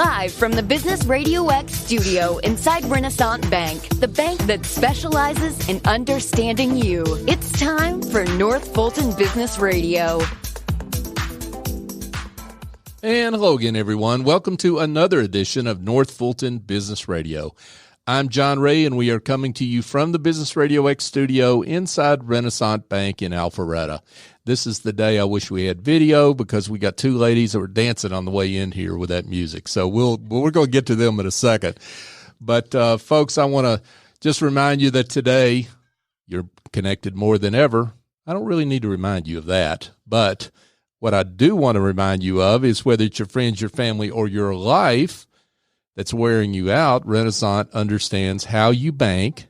Live from the Business RadioX studio inside Renaissance Bank, the bank that specializes in understanding you. It's time for North Fulton Business Radio. And hello again, everyone. Welcome to another edition of North Fulton Business Radio. I'm John Ray, and we are coming to you from the Business Radio X studio inside Renaissance Bank in Alpharetta. This is the day I wish we had video because we got two ladies that were dancing on the way in here with that music. So we're going to get to them in a second. But, folks, I want to just remind you that today you're connected more than ever. I don't really need to remind you of that, but what I do want to remind you of is whether it's your friends, your family, or your life that's wearing you out, Renaissance understands how you bank,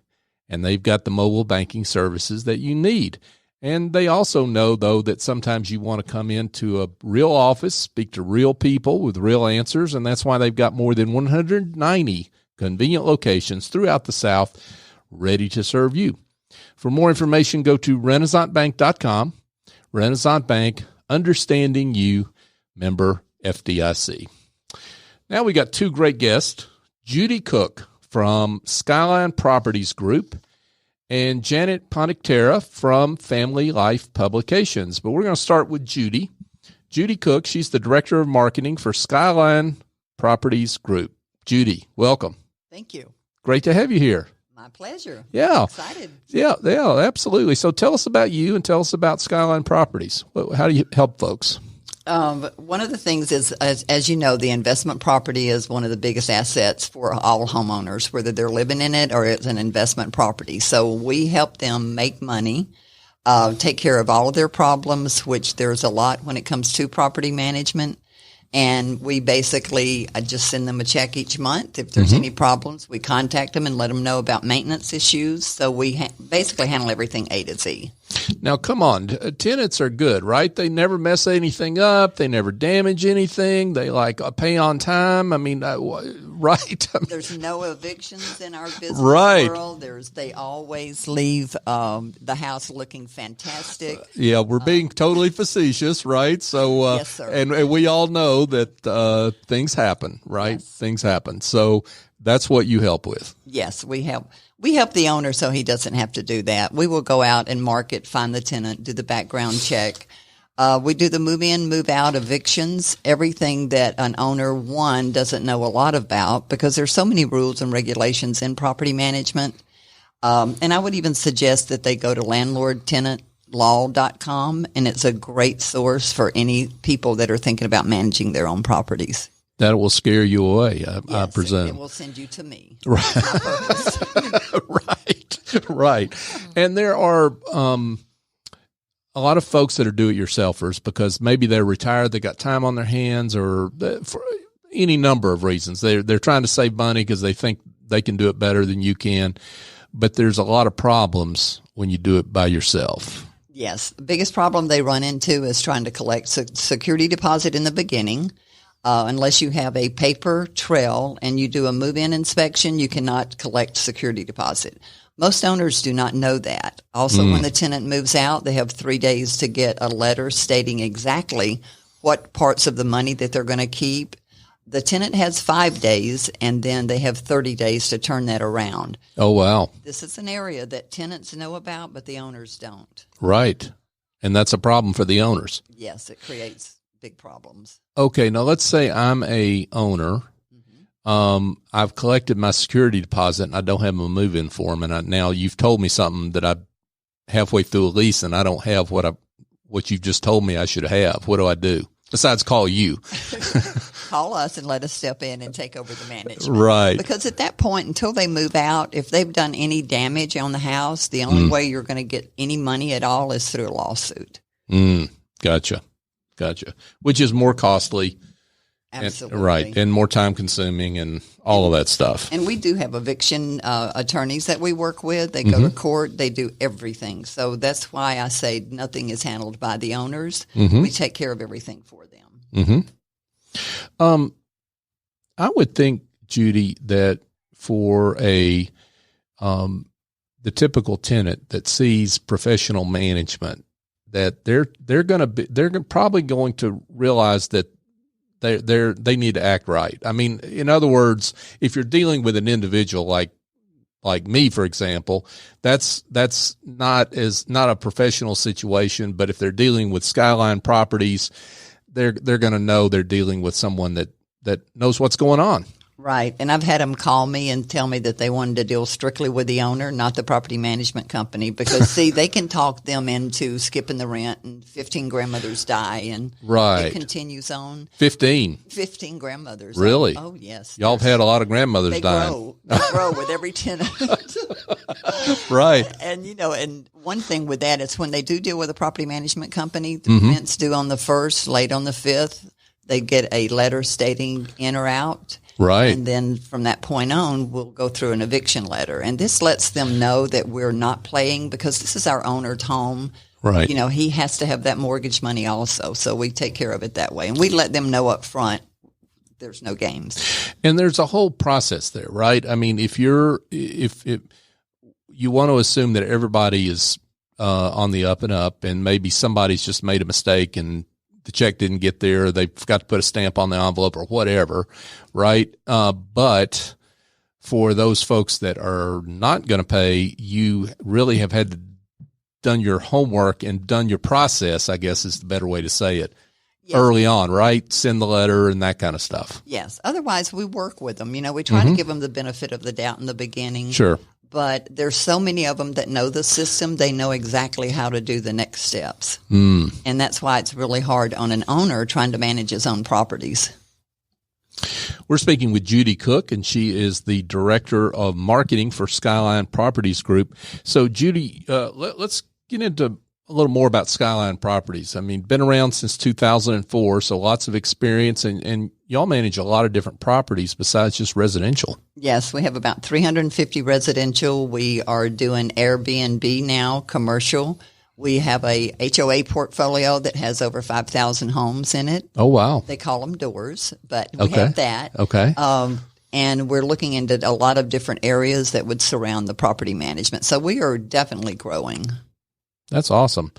and they've got the mobile banking services that you need. And they also know, though, that sometimes you want to come into a real office, speak to real people with real answers, and that's why they've got more than 190 convenient locations throughout the South ready to serve you. For more information, go to renaissancebank.com. Renaissance Bank, understanding you, member FDIC. Now we got two great guests, Judy Cook from Skyline Properties Group and Janet Ponichtera from Family Life Publications. But we're going to start with Judy. Judy Cook, she's the Director of Marketing for Skyline Properties Group. Judy, welcome. Thank you. Great to have you here. My pleasure. Yeah. I'm excited. Yeah, absolutely. So tell us about you and tell us about Skyline Properties. How do you help folks? One of the things is, as you know, the investment property is one of the biggest assets for all homeowners, whether they're living in it or it's an investment property. So we help them make money, take care of all of their problems, which there's a lot when it comes to property management. And we basically just send them a check each month. If there's any problems, we contact them and let them know about maintenance issues. So we basically handle everything A to Z. Now, come on. Tenants are good, right? They never mess anything up. They never damage anything. They pay on time. I mean, right? There's no evictions in our business world. They always leave the house looking fantastic. Yeah, we're being totally facetious, right? So, yes, sir. And we all know that things happen, right? Yes. Things happen. So that's what you help with. Yes, we help. We help the owner so he doesn't have to do that. We will go out and market, find the tenant, do the background check. We do the move in, move out evictions, everything that an owner, one, doesn't know a lot about because there's so many rules and regulations in property management. And I would even suggest that they go to landlordtenantlaw.com, and it's a great source for any people that are thinking about managing their own properties. That will scare you away, I presume. It will send you to me. Right. And there are a lot of folks that are do-it-yourselfers because maybe they're retired, they got time on their hands, or for any number of reasons. They're trying to save money because they think they can do it better than you can. But there's a lot of problems when you do it by yourself. Yes. The biggest problem they run into is trying to collect security deposit in the beginning. Unless you have a paper trail and you do a move-in inspection, you cannot collect security deposit. Most owners do not know that. Also, when the tenant moves out, they have 3 days to get a letter stating exactly what parts of the money that they're going to keep. The tenant has 5 days, and then they have 30 days to turn that around. Oh, wow. This is an area that tenants know about, but the owners don't. Right. And that's a problem for the owners. Yes, it creates big problems. Okay, now let's say I'm a owner. I've collected my security deposit and I don't have a move-in form, and now you've told me something that I'm halfway through a lease and I don't have what you've just told me I should have. What do I do besides call you? Call us and let us step in and take over the management. Right. Because at that point, until they move out, if they've done any damage on the house, the only way you're going to get any money at all is through a lawsuit. Gotcha. Which is more costly. Absolutely. Right. And more time consuming and all of that stuff. And we do have eviction attorneys that we work with. They go to court. They do everything. So that's why I say nothing is handled by the owners. We take care of everything for them. I would think, Judy, that for the typical tenant that sees professional management, that they're probably going to realize that they need to act right. I mean, in other words, if you're dealing with an individual like me, for example, that's not a professional situation. But if they're dealing with Skyline Properties, they're going to know they're dealing with someone that knows what's going on. Right. And I've had them call me and tell me that they wanted to deal strictly with the owner, not the property management company, because see, they can talk them into skipping the rent, and 15 grandmothers die, and it continues on. 15 grandmothers. Really? Oh yes. Y'all have had a lot of grandmothers dying. They grow with every tenant. Right. And and one thing with that is when they do deal with a property management company, the rent's due on the 1st, late on the 5th, they get a letter stating in or out. Right. And then from that point on, we'll go through an eviction letter. And this lets them know that we're not playing, because this is our owner's home. Right. He has to have that mortgage money also. So we take care of it that way. And we let them know up front there's no games. And there's a whole process there, right? I mean, if you want to assume that everybody is on the up and up, and maybe somebody's just made a mistake and the check didn't get there, they forgot to put a stamp on the envelope or whatever, right? But for those folks that are not going to pay, you really have had to done your homework and done your process, I guess is the better way to say it, early on, right? Send the letter and that kind of stuff. Yes. Otherwise, we work with them. We try to give them the benefit of the doubt in the beginning. Sure. But there's so many of them that know the system, they know exactly how to do the next steps. Mm. And that's why it's really hard on an owner trying to manage his own properties. We're speaking with Judy Cook, and she is the Director of Marketing for Skyline Properties Group. So, Judy, let's get into a little more about Skyline Properties. I mean, been around since 2004, so lots of experience, and y'all manage a lot of different properties besides just residential. Yes, we have about 350 residential. We are doing Airbnb now, commercial. We have a HOA portfolio that has over 5,000 homes in it. Oh, wow. They call them doors, but we have that. Okay. And we're looking into a lot of different areas that would surround the property management. So we are definitely growing. That's awesome.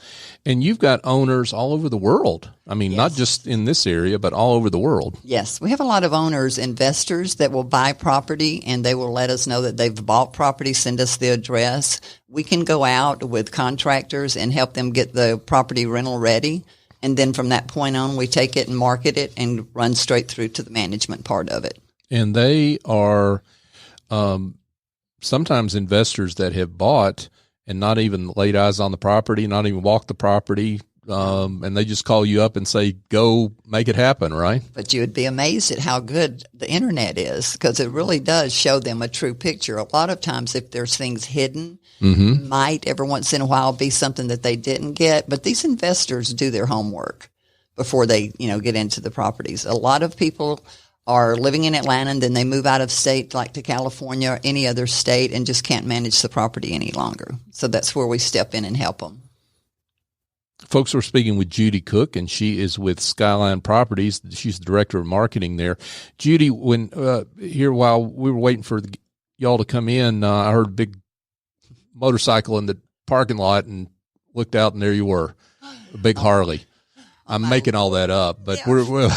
And you've got owners all over the world. I mean, Yes. not just in this area, but all over the world. Yes, we have a lot of owners, investors that will buy property, and they will let us know that they've bought property, send us the address. We can go out with contractors and help them get the property rental ready. And then from that point on, we take it and market it and run straight through to the management part of it. And they are sometimes investors that have bought and not even laid eyes on the property, not even walked the property, and they just call you up and say, go make it happen, right? But you would be amazed at how good the internet is, because it really does show them a true picture. A lot of times if there's things hidden, might every once in a while be something that they didn't get. But these investors do their homework before they, get into the properties. A lot of people are living in Atlanta and then they move out of state, like to California or any other state, and just can't manage the property any longer. So that's where we step in and help them. Folks, we're speaking with Judy Cook, and she is with Skyline Properties. She's the Director of Marketing there. Judy, when here while we were waiting for y'all to come in, I heard a big motorcycle in the parking lot and looked out, and there you were, a big Harley. I'm making all that up, but we're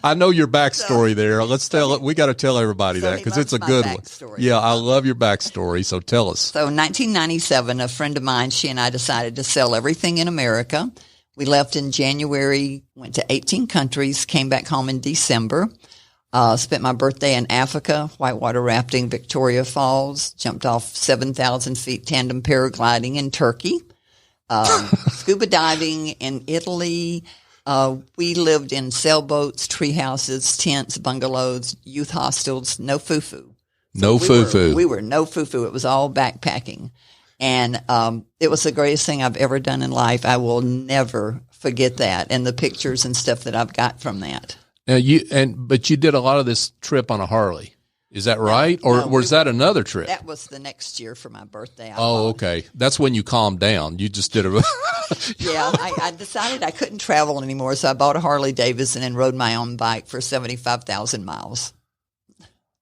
I know your backstory there. Let's tell it. We got to tell everybody that, because it's a good one. Yeah, I love your backstory. So tell us. So in 1997, a friend of mine, she and I decided to sell everything in America. We left in January, went to 18 countries, came back home in December, spent my birthday in Africa, whitewater rafting, Victoria Falls, jumped off 7,000 feet tandem paragliding in Turkey. Scuba diving in Italy. We lived in sailboats, tree houses, tents, bungalows, youth hostels, no foo-foo. We were no foo-foo. It was all backpacking. And it was the greatest thing I've ever done in life. I will never forget that, and the pictures and stuff that I've got from that. But you did a lot of this trip on a Harley. Is that right? Or was that another trip? That was the next year for my birthday. Okay. That's when you calmed down. You just did a Yeah, I decided I couldn't travel anymore, so I bought a Harley Davidson and rode my own bike for 75,000 miles.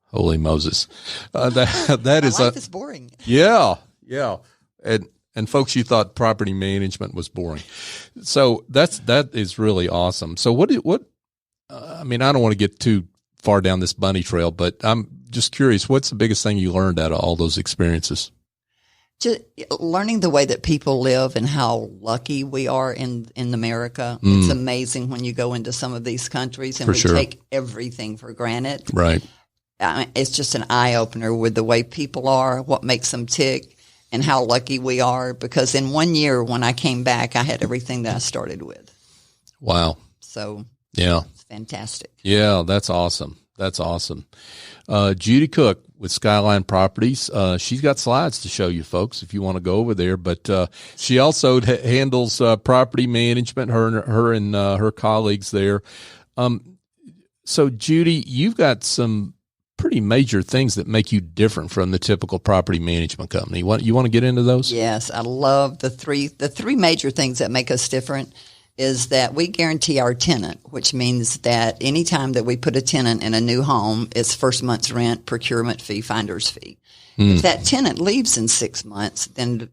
Holy Moses. That is life is boring. Yeah. And folks, you thought property management was boring. So that is really awesome. So what I mean, I don't want to get too far down this bunny trail, but I'm just curious, what's the biggest thing you learned out of all those experiences? Just learning the way that people live and how lucky we are in America. It's amazing when you go into some of these countries and we take everything for granted. Right. It's just an eye-opener with the way people are, what makes them tick, and how lucky we are. Because in 1 year when I came back, I had everything that I started with. Wow. So yeah, it's fantastic. Yeah, that's awesome. That's awesome. Judy Cook with Skyline Properties. She's got slides to show you folks if you want to go over there, but she also handles property management, her and her colleagues there. So Judy, you've got some pretty major things that make you different from the typical property management company. You want to get into those? Yes, I love the three major things that make us different is that we guarantee our tenant, which means that anytime that we put a tenant in a new home, it's first month's rent, procurement fee, finder's fee. If that tenant leaves in 6 months, then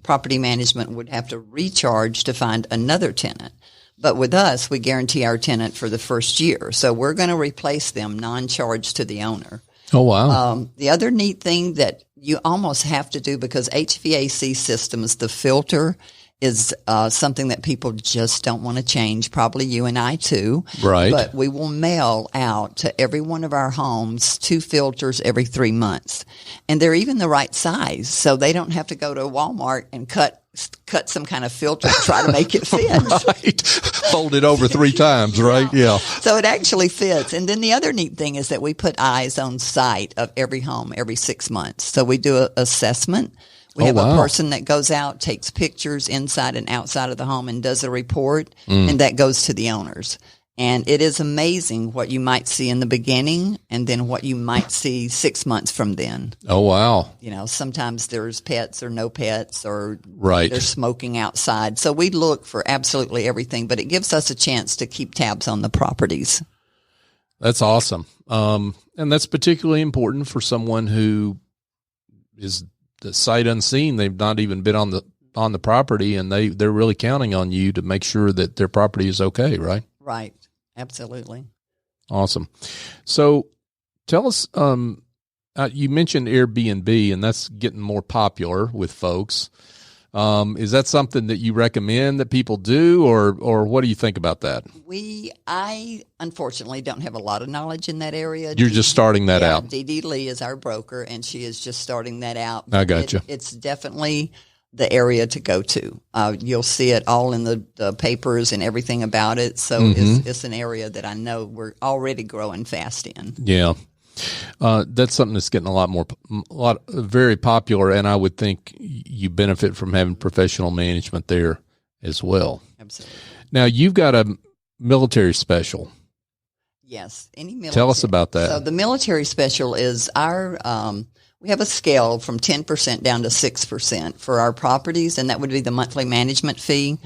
property management would have to recharge to find another tenant. But with us, we guarantee our tenant for the first year. So we're going to replace them non-charge to the owner. Oh, wow. The other neat thing that you almost have to do, because HVAC systems, the filter is something that people just don't want to change, probably you and I too. Right. But we will mail out to every one of our homes 2 filters every 3 months. And they're even the right size, so they don't have to go to Walmart and cut some kind of filter to try to make it fit. Right. Fold it over 3 times, right? Yeah. So it actually fits. And then the other neat thing is that we put eyes on site of every home every 6 months. So we do an assessment. We have a person that goes out, takes pictures inside and outside of the home and does a report, and that goes to the owners. And it is amazing what you might see in the beginning and then what you might see 6 months from then. Oh, wow. You know, sometimes there's pets or no pets or right. There's smoking outside. So we look for absolutely everything, but it gives us a chance to keep tabs on the properties. That's awesome. And that's particularly important for someone who is the sight unseen. They've not even been on the property, and they're really counting on you to make sure that their property is okay, right? Right. Absolutely. Awesome. So tell us, you mentioned Airbnb, and that's getting more popular with folks. Is that something that you recommend that people do, or what do you think about that? I unfortunately don't have a lot of knowledge in that area. You're just starting that out. Dee Dee Lee is our broker, and she is just starting that out. I got you. It's definitely the area to go to. You'll see it all in the papers and everything about it. So it's an area that I know we're already growing fast in. Yeah. That's something that's getting very popular, and I would think you benefit from having professional management there as well. Absolutely. Now, you've got a military special. Yes. Any military. Tell us about that. So the military special is our we have a scale from 10% down to 6% for our properties, and that would be the monthly management fee.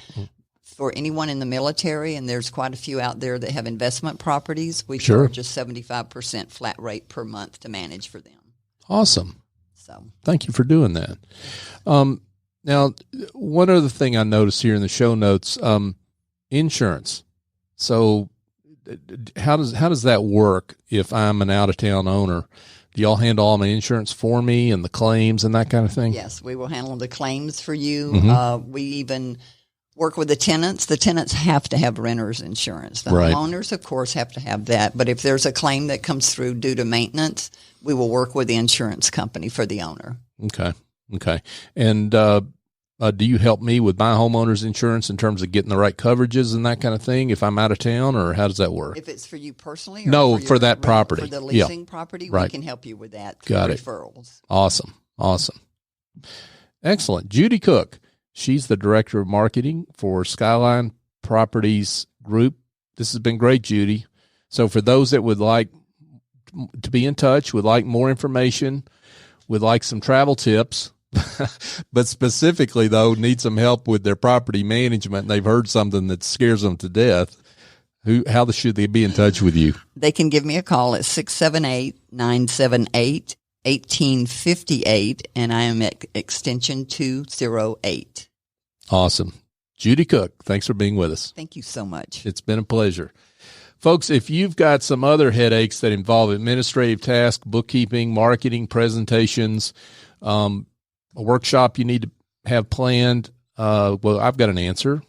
For anyone in the military, and there's quite a few out there that have investment properties, we charge a 75% flat rate per month to manage for them. Awesome. So thank you for doing that. Now, one other thing I noticed here in the show notes, insurance. So how does that work if I'm an out-of-town owner? Do y'all handle all my insurance for me and the claims and that kind of thing? Yes, we will handle the claims for you. We even work with the tenants. The tenants have to have renter's insurance. The homeowners, of course, have to have that. But if there's a claim that comes through due to maintenance, we will work with the insurance company for the owner. Okay. And do you help me with my homeowner's insurance in terms of getting the right coverages and that kind of thing if I'm out of town, or how does that work? If it's for you personally? Or no, for that property. For the leasing property, we can help you with that through referrals. Awesome. Excellent. Judy Cook. She's the Director of Marketing for Skyline Properties Group. This has been great, Judy. So for those that would like to be in touch, would like more information, would like some travel tips, but specifically, though, need some help with their property management, and they've heard something that scares them to death, how should they be in touch with you? They can give me a call at 678-978-1858, and I am at extension 208. Awesome. Judy Cook, thanks for being with us. Thank you so much. It's been a pleasure. Folks, if you've got some other headaches that involve administrative tasks, bookkeeping, marketing, presentations, a workshop you need to have planned, well, I've got an answer.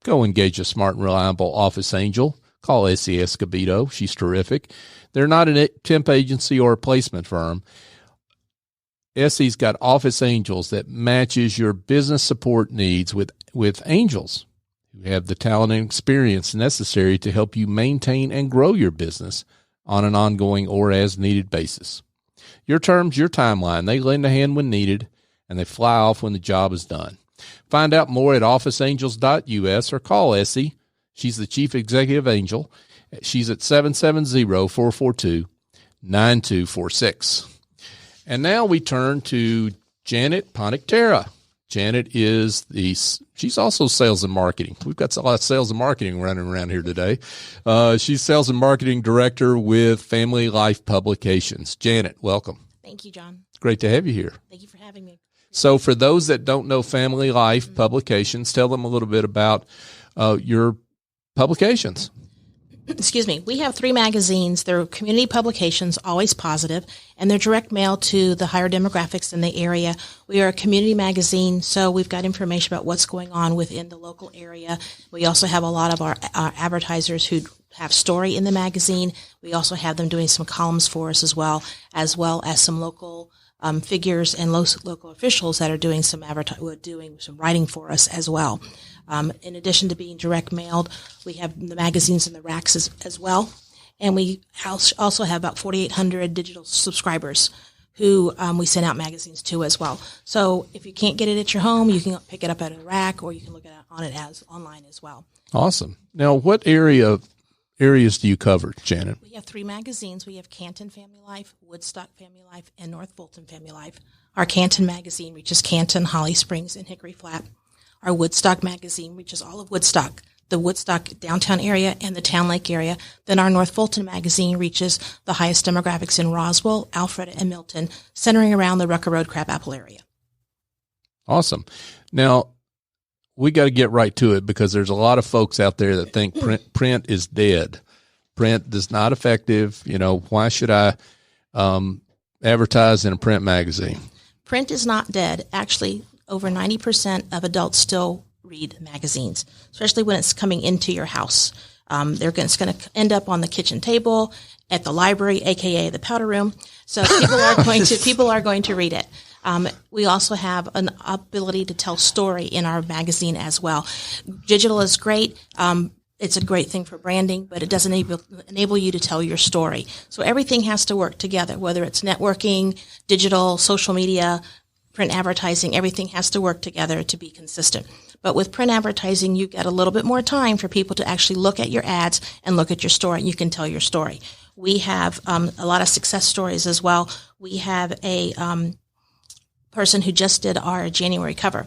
Go engage a smart and reliable office angel. Call Essie Escobedo. She's terrific. They're not a temp agency or a placement firm. Essie's got office angels that matches your business support needs with angels who have the talent and experience necessary to help you maintain and grow your business on an ongoing or as needed basis. Your terms, your timeline. They lend a hand when needed, and they fly off when the job is done. Find out more at officeangels.us or call Essie. She's the Chief Executive Angel. She's at 770-442-9246. And now we turn to Janet Ponichtera. Janet she's also sales and marketing. We've got a lot of sales and marketing running around here today. She's sales and marketing director with Family Life Publications. Janet, welcome. Thank you, John. Great to have you here. Thank you for having me. So for those that don't know Family Life Publications, tell them a little bit about your publications. Excuse me. We have 3 magazines. They're community publications, always positive, and they're direct mail to the higher demographics in the area. We are a community magazine, so we've got information about what's going on within the local area. We also have a lot of our advertisers who have story in the magazine. We also have them doing some columns for us as well as some local figures and local officials that are doing some writing for us as well. In addition to being direct mailed, we have the magazines in the racks as well. And we also have about 4,800 digital subscribers who we send out magazines to as well. So if you can't get it at your home, you can pick it up at a rack, or you can look on it as online as well. Awesome. Now, what areas do you cover, Janet? We have 3 magazines. We have Canton Family Life, Woodstock Family Life, and North Fulton Family Life. Our Canton magazine reaches Canton, Holly Springs, and Hickory Flat. Our Woodstock magazine reaches all of Woodstock, the Woodstock downtown area and the Town Lake area. Then our North Fulton magazine reaches the highest demographics in Roswell, Alpharetta, and Milton, centering around the Rucker Road Crabapple area. Awesome. Now, we got to get right to it because there's a lot of folks out there that think print is dead. Print is not effective. Why should I advertise in a print magazine? Print is not dead. Actually, over 90% of adults still read magazines, especially when it's coming into your house. It's going to end up on the kitchen table, at the library, aka the powder room. So people are going to read it. We also have an ability to tell story in our magazine as well. Digital is great. It's a great thing for branding, but it doesn't enable you to tell your story. So everything has to work together, whether it's networking, digital, social media, print advertising, everything has to work together to be consistent. But with print advertising, you get a little bit more time for people to actually look at your ads and look at your story, and you can tell your story. We have a lot of success stories as well. We have a person who just did our January cover,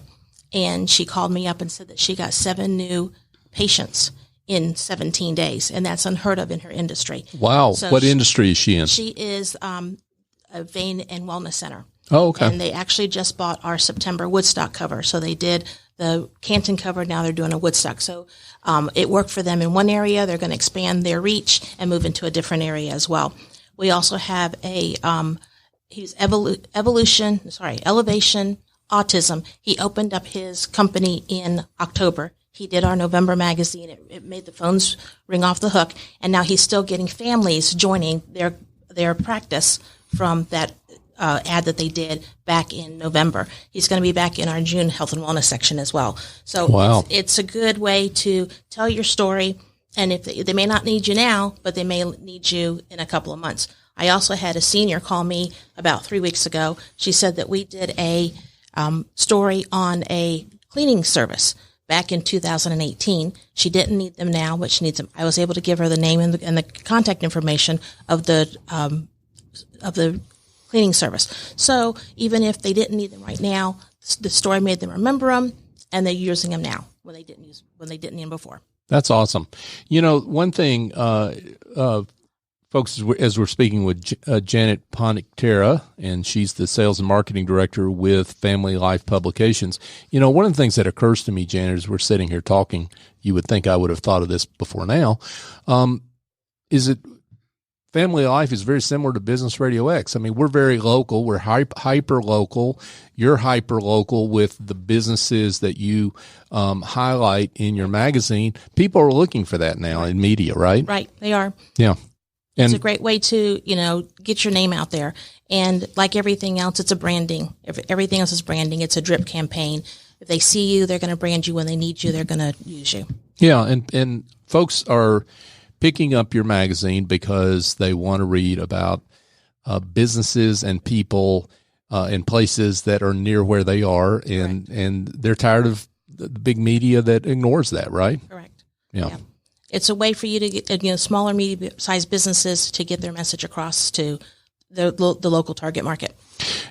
and she called me up and said that she got 7 new patients in 17 days, and that's unheard of in her industry. Wow. So what industry is she in? She is a vein and wellness center. Oh, okay. And they actually just bought our September Woodstock cover. So they did the Canton cover. Now they're doing a Woodstock. So it worked for them in one area. They're going to expand their reach and move into a different area as well. We also have he's Elevation Autism. He opened up his company in October. He did our November magazine. It made the phones ring off the hook. And now he's still getting families joining their practice from that ad that they did back in November. He's going to be back in our June health and wellness section as well. So wow. It's a good way to tell your story. And if they may not need you now, but they may need you in a couple of months. I also had a senior call me about 3 weeks ago. She said that we did a story on a cleaning service back in 2018. She didn't need them now, but she needs them. I was able to give her the name and the contact information of the cleaning service. So even if they didn't need them right now, the story made them remember them, and they're using them now when they didn't need them before. That's awesome. One thing, folks, as we're speaking with Janet Ponichtera, and she's the sales and marketing director with Family Life Publications. One of the things that occurs to me, Janet, as we're sitting here talking, you would think I would have thought of this before now. Family Life is very similar to Business Radio X. I mean, we're very local. We're hyper local. You're hyper local with the businesses that you highlight in your magazine. People are looking for that now in media, right? Right, they are. Yeah. It's a great way to, get your name out there. And like everything else, it's a branding. Everything else is branding. It's a drip campaign. If they see you, they're going to brand you. When they need you, they're going to use you. Yeah, and folks are picking up your magazine because they want to read about businesses and people in places that are near where they are, and they're tired of the big media that ignores that, right? Correct. Yeah. It's a way for you to get smaller, medium-sized businesses to get their message across to the local target market.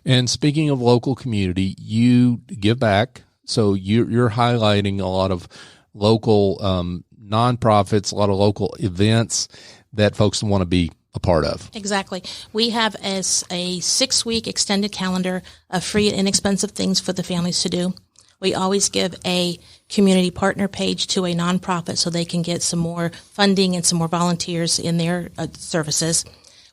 And speaking of local community, you give back, so you're highlighting a lot of local nonprofits, a lot of local events that folks want to be a part of. Exactly. We have a 6-week extended calendar of free and inexpensive things for the families to do. We always give a community partner page to a nonprofit so they can get some more funding and some more volunteers in their services.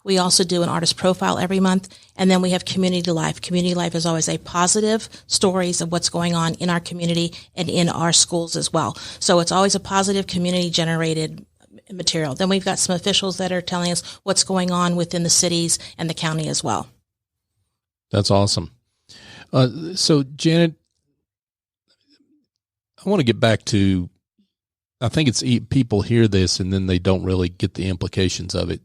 We also do an artist profile every month, and then we have Community Life. Community Life is always a positive stories of what's going on in our community and in our schools as well. So it's always a positive community-generated material. Then we've got some officials that are telling us what's going on within the cities and the county as well. That's awesome. So, Janet, I want to get back to, I think it's people hear this and then they don't really get the implications of it.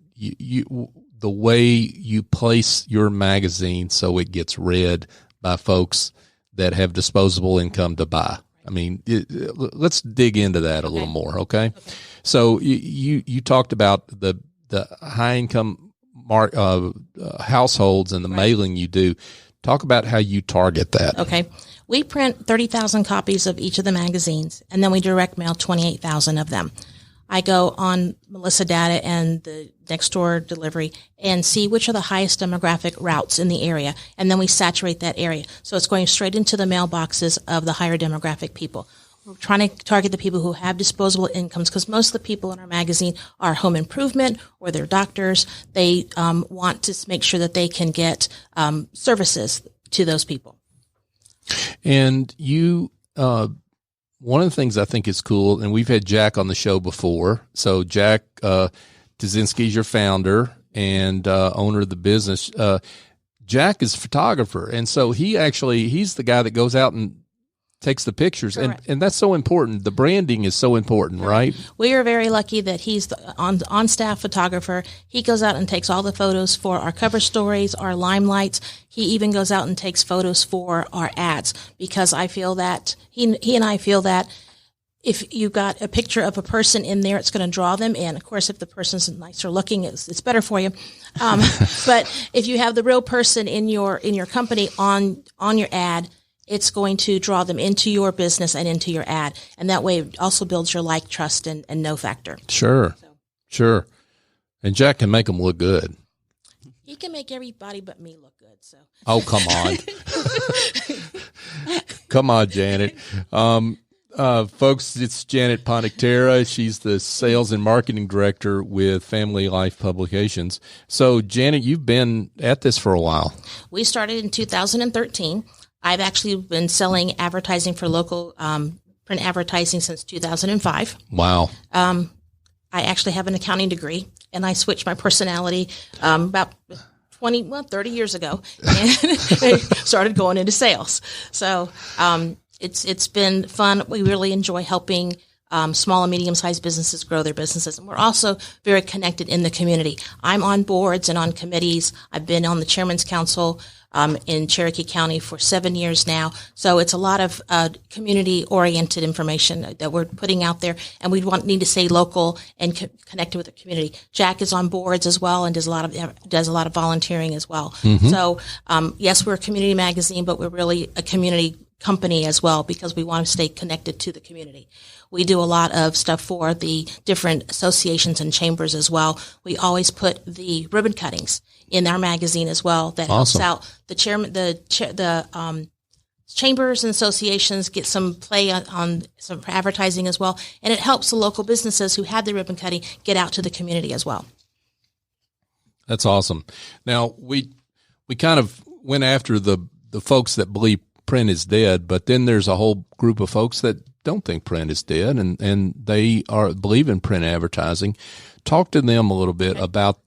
The way you place your magazine so it gets read by folks that have disposable income to buy. I mean, let's dig into that a little more, okay? So you talked about the high income households and the mailing you do. Talk about how you target that. Okay. We print 30,000 copies of each of the magazines, and then we direct mail 28,000 of them. I go on Melissa Data and the next door delivery and see which are the highest demographic routes in the area, and then we saturate that area. So it's going straight into the mailboxes of the higher demographic people. We're trying to target the people who have disposable incomes because most of the people in our magazine are home improvement or they're doctors. They want to make sure that they can get services to those people. And you one of the things I think is cool, and we've had Jack on the show before. So Jack Tazinski is your founder and owner of the business. Jack is a photographer, and so he's the guy that goes out and takes the pictures, and that's so important. The branding is so important, right? We are very lucky that he's the on-staff photographer. He goes out and takes all the photos for our cover stories, our limelights. He even goes out and takes photos for our ads because I feel that he and I feel that if you've got a picture of a person in there, it's going to draw them in. Of course, if the person's nicer looking, it's better for you. But if you have the real person in your company on your ad, it's going to draw them into your business and into your ad. And that way it also builds your like, trust, and know factor. Sure. Sure. And Jack can make them look good. He can make everybody but me look good. So. Oh, come on. Come on, Janet. Folks, it's Janet Ponichtera. She's the sales and marketing director with Family Life Publications. So, Janet, you've been at this for a while. We started in 2013. I've actually been selling advertising for local print advertising since 2005. Wow. I actually have an accounting degree, and I switched my personality about 30 years ago, and I started going into sales. So it's been fun. We really enjoy helping small and medium-sized businesses grow their businesses. And we're also very connected in the community. I'm on boards and on committees. I've been on the Chairman's Council in Cherokee County for 7 years now. So it's a lot of community-oriented information that we're putting out there, and we need to stay local and connected with the community. Jack is on boards as well and does a lot of volunteering as well. Mm-hmm. So yes, we're a community magazine, but we're really a community company as well because we want to stay connected to the community. We do a lot of stuff for the different associations and chambers as well. We always put the ribbon cuttings in our magazine as well. That helps out the chairman, the chambers and associations get some play on some advertising as well. And it helps the local businesses who have the ribbon cutting get out to the community as well. That's awesome. Now, we kind of went after the folks that believe print is dead, but then there's a whole group of folks that don't think print is dead, and they believe in print advertising. Talk to them a little bit about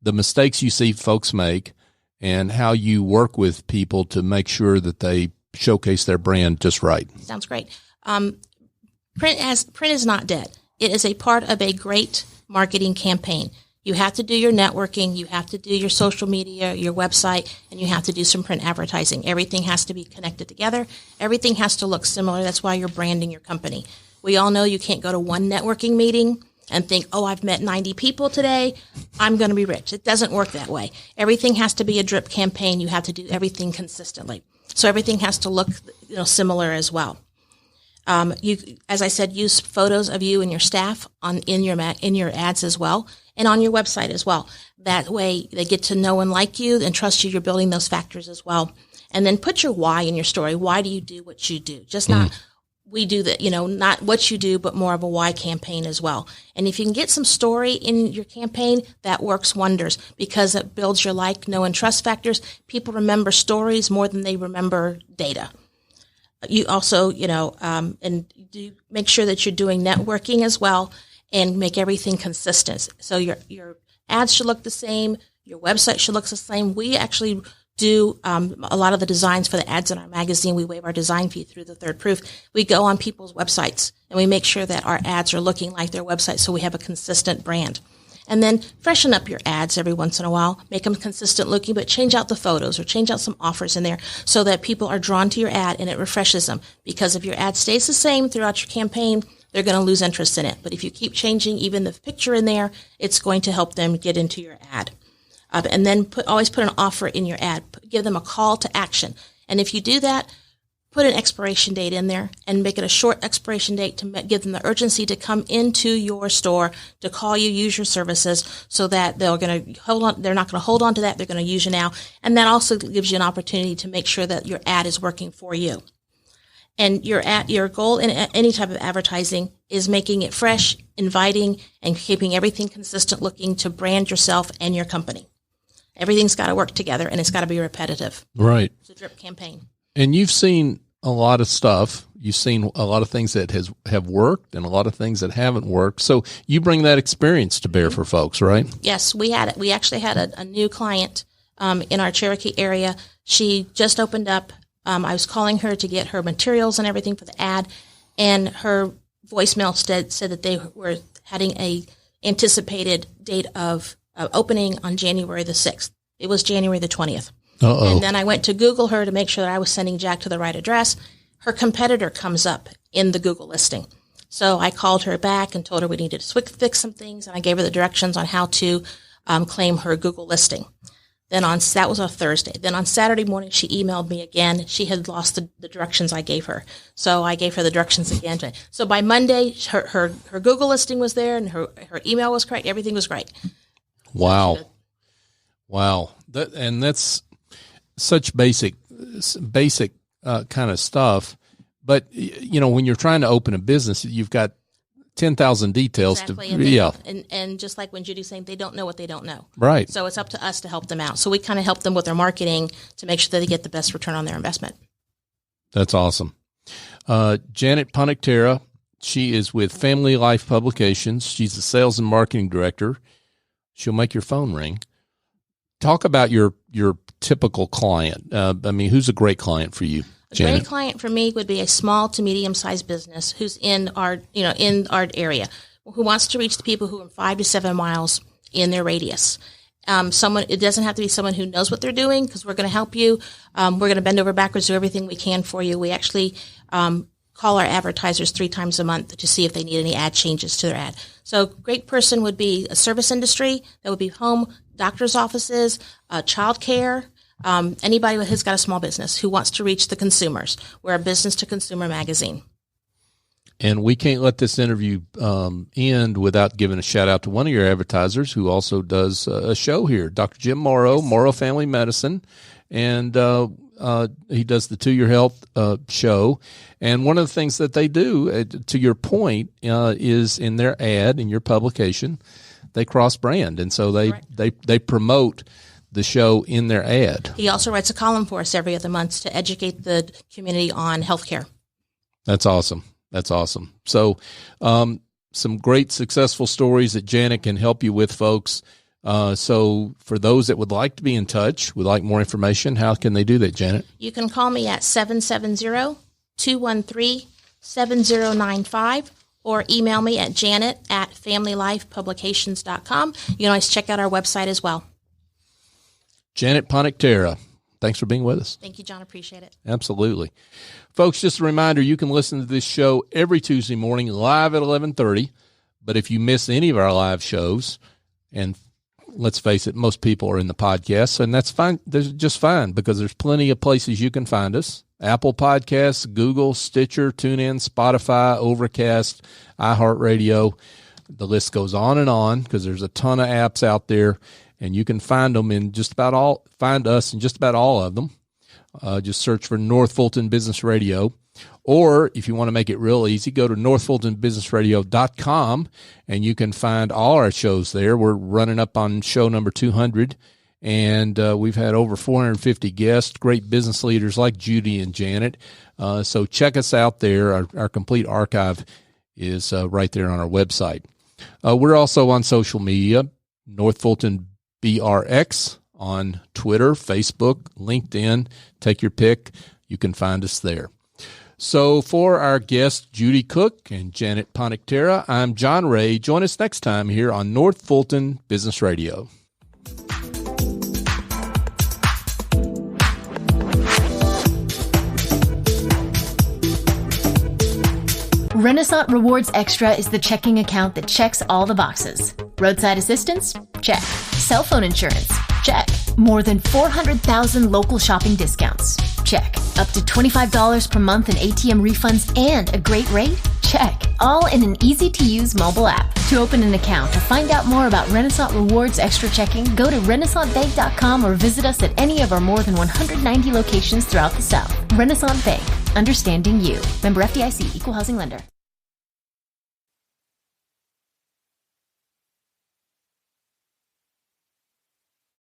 the mistakes you see folks make and how you work with people to make sure that they showcase their brand just right. Sounds great. Print is not dead. It is a part of a great marketing campaign. You have to do your networking, you have to do your social media, your website, and you have to do some print advertising. Everything has to be connected together. Everything has to look similar. That's why you're branding your company. We all know you can't go to one networking meeting and think, oh, I've met 90 people today, I'm going to be rich. It doesn't work that way. Everything has to be a drip campaign. You have to do everything consistently. So everything has to look, similar as well. You, as I said, use photos of you and your staff in your ads as well, and on your website as well. That way they get to know and like you and trust you. You're building those factors as well. And then put your why in your story. Why do you do what you do? Just not we do that, not what you do, but more of a why campaign as well. And if you can get some story in your campaign, that works wonders because it builds your like, know, and trust factors. People remember stories more than they remember data. You also, and do make sure that you're doing networking as well and make everything consistent. So your ads should look the same. Your website should look the same. We actually do a lot of the designs for the ads in our magazine. We waive our design fee through the third proof. We go on people's websites and we make sure that our ads are looking like their website so we have a consistent brand. And then freshen up your ads every once in a while. Make them consistent looking, but change out the photos or change out some offers in there so that people are drawn to your ad and it refreshes them. Because if your ad stays the same throughout your campaign, they're going to lose interest in it. But if you keep changing even the picture in there, it's going to help them get into your ad. And then always put an offer in your ad. Give them a call to action. And if you do that, put an expiration date in there and make it a short expiration date to give them the urgency to come into your store, to call you, use your services so that they're going to hold on. They're not going to hold on to that. They're going to use you now. And that also gives you an opportunity to make sure that your ad is working for you. And your goal in any type of advertising is making it fresh, inviting, and keeping everything consistent looking to brand yourself and your company. Everything's got to work together and it's got to be repetitive. Right. It's a drip campaign. And you've seen a lot of stuff. You've seen a lot of things that have worked and a lot of things that haven't worked. So you bring that experience to bear for folks, right? Yes, we had it. We actually had a new client in our Cherokee area. She just opened up. I was calling her to get her materials and everything for the ad, and her voicemail said that they were having a anticipated date of opening on January the 6th. It was January the 20th. Uh-oh. And then I went to Google her to make sure that I was sending Jack to the right address. Her competitor comes up in the Google listing. So I called her back and told her we needed to fix some things, and I gave her the directions on how to claim her Google listing. Then that was on Thursday. Then on Saturday morning, she emailed me again. She had lost the directions I gave her. So I gave her the directions again. So by Monday, her Google listing was there and her email was correct. Everything was great. Wow. Wow. That's such basic kind of stuff. But, when you're trying to open a business, you've got 10,000 details. Exactly. And just like when Judy's saying, they don't know what they don't know. Right. So it's up to us to help them out. So we kind of help them with their marketing to make sure that they get the best return on their investment. That's awesome. Janet Ponichtera, she is with Family Life Publications. She's the sales and marketing director. She'll make your phone ring. Talk about your typical client. Who's a great client for you, Janet? A great client for me would be a small to medium-sized business who's in our area, who wants to reach the people who are 5 to 7 miles in their radius. It doesn't have to be someone who knows what they're doing, because we're going to help you. We're going to bend over backwards, do everything we can for you. We actually call our advertisers 3 times a month to see if they need any ad changes to their ad. So a great person would be a service industry. That would be home, doctor's offices, child care, anybody who's got a small business who wants to reach the consumers. We're a business-to-consumer magazine. And we can't let this interview end without giving a shout-out to one of your advertisers who also does a show here, Dr. Jim Morrow, Morrow Family Medicine. And he does the To Your Health show. And one of the things that they do, to your point, is in their ad, in your publication, they cross-brand. And so they promote the show in their ad. He also writes a column for us every other month to educate the community on healthcare. That's awesome. So some great successful stories that Janet can help you with, folks. So for those that would like to be in touch, would like more information, how can they do that, Janet? You can call me at 770-213-7095 or email me at janet@familylifepublications.com. You can always check out our website as well. Janet Ponichtera, thanks for being with us. Thank you, John. Appreciate it. Absolutely. Folks, just a reminder, you can listen to this show every Tuesday morning live at 11:30. But if you miss any of our live shows, and let's face it, most people are in the podcast, and that's fine. That's just fine because there's plenty of places you can find us. Apple Podcasts, Google, Stitcher, TuneIn, Spotify, Overcast, iHeartRadio. The list goes on because there's a ton of apps out there, and you can find them in find us in just about all of them. Just search for North Fulton Business Radio. Or if you want to make it real easy, go to northfultonbusinessradio.com, and you can find all our shows there. We're running up on show number 200, and we've had over 450 guests, great business leaders like Judy and Janet. So check us out there. Our complete archive is right there on our website. We're also on social media, North Fulton BRX on Twitter, Facebook, LinkedIn. Take your pick. You can find us there. So for our guests, Judy Cook and Janet Ponichtera, I'm John Ray. Join us next time here on North Fulton Business Radio. Renaissance Rewards Extra is the checking account that checks all the boxes. Roadside assistance? Check. Cell phone insurance? Check. More than 400,000 local shopping discounts? Check. Up to $25 per month in ATM refunds and a great rate? Check. All in an easy-to-use mobile app. To open an account or find out more about Renaissance Rewards Extra Checking, go to renaissancebank.com or visit us at any of our more than 190 locations throughout the South. Renaissance Bank. Understanding you. Member FDIC. Equal housing lender.